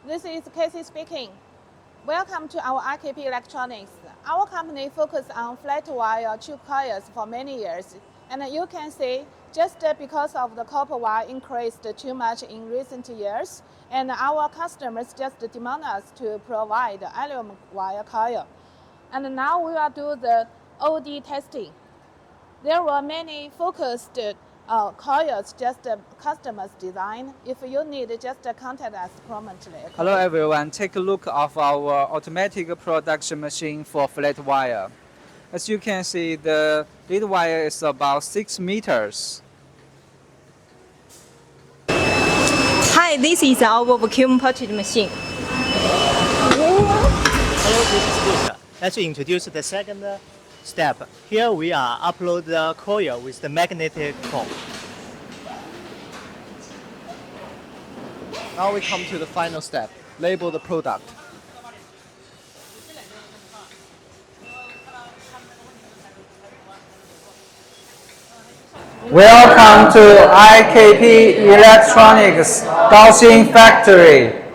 This is Casey speaking. Welcome to our IKP Electronics. Our company focuses on flat wire tube coils for many years. And you can see, just because of the copper wire increased too much in recent years, and our customers just demand us to provide aluminum wire coil. And now we will do the OD testing. There were many focused coils, just customers design. If you need, just contact us promptly. Okay? Hello everyone, take a look of our automatic production machine for flat wire. As you can see, the lead wire is about 6 meters. Hi, this is our vacuum purchase machine. Hello, this is Luke. Let's introduce the second step. Here we are upload the coil with the magnetic core. Now we come to the final step, label the product. Welcome to IKP Electronics Kaohsiung factory.